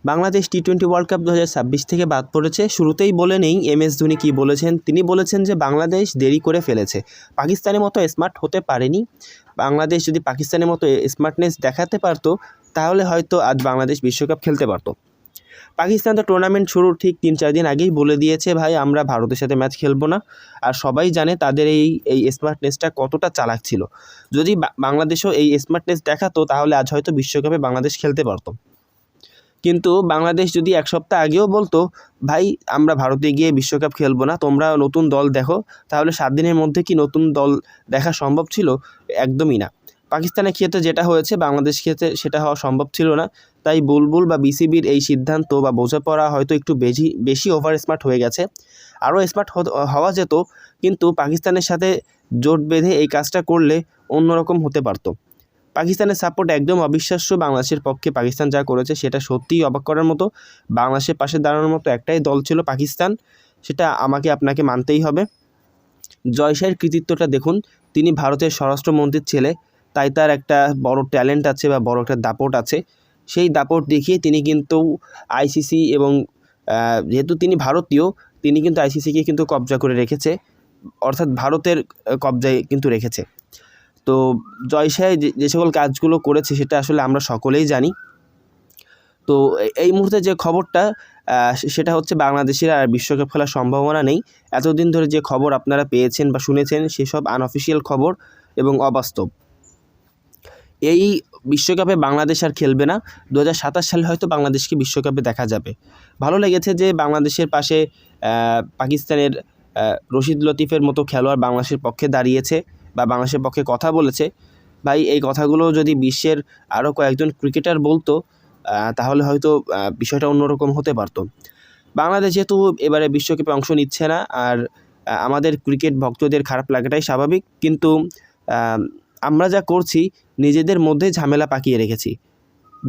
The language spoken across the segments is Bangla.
বাংলাদেশ টি-20 ওয়ার্ল্ড কাপ 2026 থেকে বাদ পড়েছে। শুরুতেই বলে নেই MS ধোনি কী বলেছেন। তিনি বলেছেন যে বাংলাদেশ দেরি করে ফেলেছে, পাকিস্তানের মতো স্মার্ট হতে পারেনি। বাংলাদেশ যদি পাকিস্তানের মতো স্মার্টনেস দেখাতে পারতো তাহলে হয়তো আজ বাংলাদেশ বিশ্বকাপ খেলতে পারতো। পাকিস্তান তো টুর্নামেন্ট শুরুর ঠিক 3-4 দিন আগেই বলে দিয়েছে, ভাই আমরা ভারতের সাথে ম্যাচ খেলবো না। আর সবাই জানে তাদের এই স্মার্টনেসটা কতটা চালাক ছিল। যদি বাংলাদেশও এই স্মার্টনেস দেখাতো তাহলে আজ হয়তো বিশ্বকাপে বাংলাদেশ খেলতে পারতো। কিন্তু বাংলাদেশ যদি এক সপ্তাহ আগেও বলতো, ভাই আমরা ভারতে গিয়ে বিশ্বকাপ খেলবো না, তোমরা নতুন দল দেখো, তাহলে 7 দিনের মধ্যে কি নতুন দল দেখা সম্ভব ছিল? একদমই না। পাকিস্তানের ক্ষেত্রে যেটা হয়েছে বাংলাদেশ ক্ষেত্রে সেটা হওয়া সম্ভব ছিল না। তাই বুলবুল বা বিসিবির এই সিদ্ধান্ত বা বোঝাপড়া হয়তো একটু বেশি ওভার স্মার্ট হয়ে গেছে। আরও স্মার্ট হওয়া যেত, কিন্তু পাকিস্তানের সাথে জোট বেঁধে এই কাজটা করলে অন্যরকম হতে পারতো। পাকিস্তানের সাপোর্ট একদম অবিশ্বাস্য। বাংলাদেশের পক্ষে পাকিস্তান যা করেছে সেটা সত্যিই অবাক করার মতো। বাংলাদেশের পাশে দাঁড়ানোর মতো একটাই দল ছিল পাকিস্তান, সেটা আপনাকে মানতেই হবে। জয় শাহের কৃতিত্বটা দেখুন। তিনি ভারতের স্বরাষ্ট্রমন্ত্রীর ছেলে, তাই তার একটা বড় ট্যালেন্ট আছে বা বড় একটা দাপট আছে। সেই দাপট দেখিয়ে তিনি কিন্তু আইসিসি এবং যেহেতু তিনি ভারতীয়, তিনি কিন্তু আইসিসিকে কিন্তু কবজা করে রেখেছে, অর্থাৎ ভারতের কবজায় কিন্তু রেখেছে। তো জয় শাহ যে সকল কাজগুলো করেছে সেটা আসলে আমরা সকলেই জানি। তো এই মুহূর্তে যে খবরটা সেটা হচ্ছে বাংলাদেশের আর বিশ্বকাপ খেলার সম্ভাবনা নেই। এতদিন ধরে যে খবর আপনারা পেয়েছেন বা শুনেছেন সেসব আনঅফিসিয়াল খবর এবং অবাস্তব। এই বিশ্বকাপে বাংলাদেশ আর খেলবে না। 2027 সালে হয়তো বাংলাদেশকে বিশ্বকাপে দেখা যাবে। ভালো লেগেছে যে বাংলাদেশের পাশে পাকিস্তানের রশিদ লতিফের মতো খেলোয়াড় বাংলাদেশের পক্ষে দাঁড়িয়েছে বা বাংলাদেশের পক্ষে কথা বলেছে। ভাই এই কথাগুলো যদি বিশ্বের আরও কয়েকজন ক্রিকেটার বলতো তাহলে হয়তো বিষয়টা অন্যরকম হতে পারতো। বাংলাদেশ যেহেতু এবারে বিশ্বকাপে অংশ নিচ্ছে না, আর আমাদের ক্রিকেট ভক্তদের খারাপ লাগাটাই স্বাভাবিক, কিন্তু আমরা যা করছি নিজেদের মধ্যে ঝামেলা পাকিয়ে রেখেছি।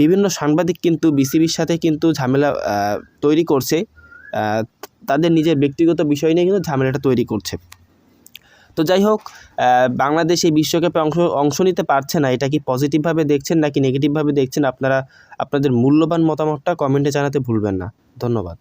বিভিন্ন সাংবাদিক কিন্তু বিসিবির সাথে কিন্তু ঝামেলা তৈরি করছে, তাদের নিজের ব্যক্তিগত বিষয় নিয়ে কিন্তু ঝামেলাটা তৈরি করছে। তো যাই হোক, বাংলাদেশ এই বিশ্বকাপে অংশ নিতে পারছে না, এটা কি পজিটিভভাবে দেখছেন নাকি নেগেটিভভাবে দেখছেন? আপনারা আপনাদের মূল্যবান মতামতটা কমেন্টে জানাতে ভুলবেন না। ধন্যবাদ।